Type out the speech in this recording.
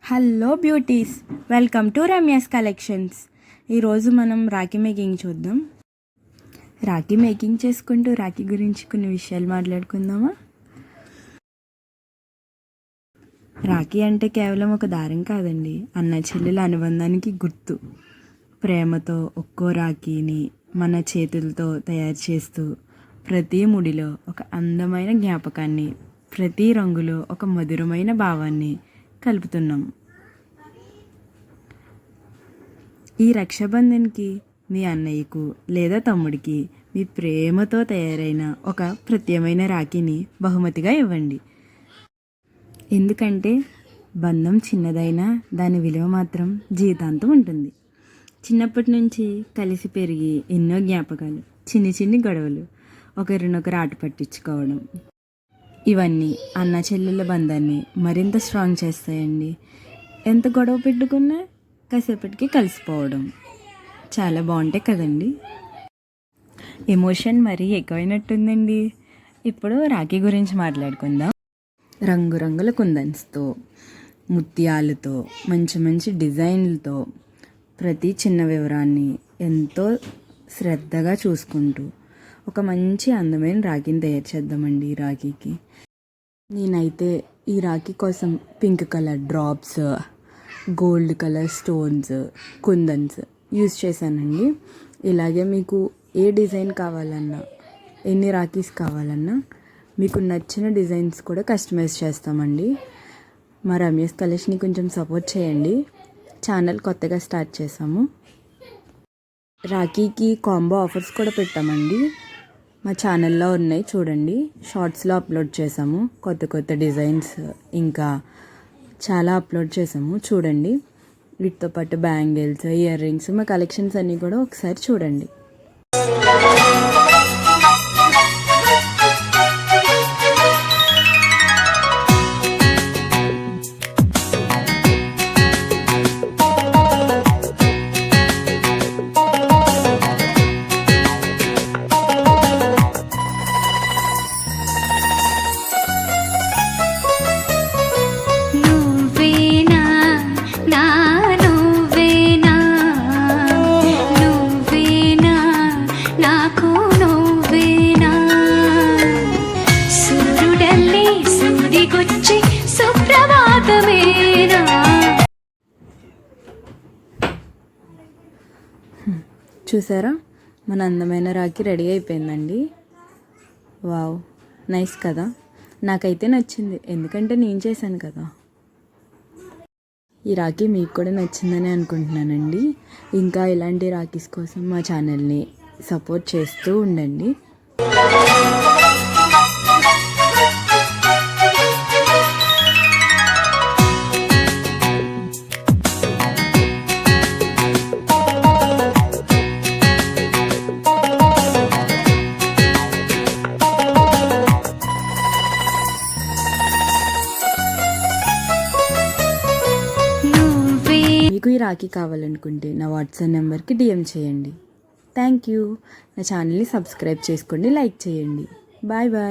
Hello beauties, welcome to Ramya's collections. ఈరోజు మనం Rakhi making చూద్దాం. రాఖీ మేకింగ్ చేసుకుంటూ రాఖీ గురించి కొన్ని విషయాలు మాట్లాడుకుందామా? రాఖీ అంటే కేవలం ఒక దారం కాదండి, అన్న చెల్లెల అనుబంధానికి గుర్తు. ప్రేమతో ఒక్కో రాఖీని మన చేతులతో తయారు చేస్తూ ప్రతి ముడిలో ఒక అందమైన జ్ఞాపకాన్ని, ప్రతి రంగులో ఒక మధురమైన భావాన్ని కలుపుతున్నాం. ఈ రక్షాబంధన్కి మీ అన్నయ్యకు లేదా తమ్ముడికి మీ ప్రేమతో తయారైన ఒక ప్రత్యేకమైన రాఖీని బహుమతిగా ఇవ్వండి. ఎందుకంటే బంధం చిన్నదైనా దాని విలువ మాత్రం జీవితాంతం ఉంటుంది. చిన్నప్పటి నుంచి కలిసి పెరిగి ఎన్నో జ్ఞాపకాలు, చిన్ని చిన్ని గొడవలు, ఒకరినొకరు ఆట పట్టించుకోవడం, ఇవన్నీ అన్న చెల్లెళ్ళ బంధాన్ని మరింత స్ట్రాంగ్ చేస్తాయండి. ఎంత గొడవ పెట్టుకున్నా కాసేపటికి కలిసిపోవడం చాలా బాగుంటాయి కదండి. ఎమోషన్ మరీ ఎక్కువైనట్టుందండి. ఇప్పుడు రాఖీ గురించి మాట్లాడుకుందాం. రంగురంగుల కుందన్స్తో, ముత్యాలతో, మంచి మంచి డిజైన్లతో ప్రతి చిన్న వివరాన్ని ఎంతో శ్రద్ధగా చూసుకుంటూ ఒక మంచి అందమైన రాఖీని తయారు చేద్దామండి. ఈ రాఖీకి నేనైతే ఈ రాఖీ కోసం pink colour drops, gold colour stones, kundans use చేశానండి. ఇలాగే మీకు ఏ డిజైన్ కావాలన్నా, ఎన్ని రాఖీస్ కావాలన్నా మీకు నచ్చిన డిజైన్స్ కూడా కస్టమైజ్ చేస్తామండి. మా రమ్యాస్ కలెక్షన్ని కొంచెం సపోర్ట్ చేయండి. ఛానల్ కొత్తగా స్టార్ట్ చేసాము. రాఖీకి కాంబో ఆఫర్స్ కూడా పెట్టామండి. మా ఛానల్లో ఉన్నాయి, చూడండి. షార్ట్స్లో అప్లోడ్ చేసాము. కొత్త కొత్త డిజైన్స్ ఇంకా చాలా అప్లోడ్ చేసాము, చూడండి. వీటితో పాటు బ్యాంగిల్స్, ఇయర్ రింగ్స్, మా కలెక్షన్స్ అన్నీ కూడా ఒకసారి చూడండి. చూసారా, మన అందమైన రాఖీ రెడీ అయిపోయిందండి. వావ్, నైస్ కదా. నాకైతే నచ్చింది, ఎందుకంటే నేను చేశాను కదా. ఈ రాఖీ మీకు కూడా నచ్చిందని అనుకుంటున్నానండి. ఇంకా ఇలాంటి రాఖీస్ కోసం మా ఛానల్ని సపోర్ట్ చేస్తూ ఉండండి. మీకు ఈ రాఖీ కావాలనుకుంటే నా వాట్సాప్ నెంబర్కి డిఎం చేయండి. Thank you. నా ఛానల్ని సబ్స్క్రైబ్ చేసుకోండి, లైక్ చేయండి. Bye bye.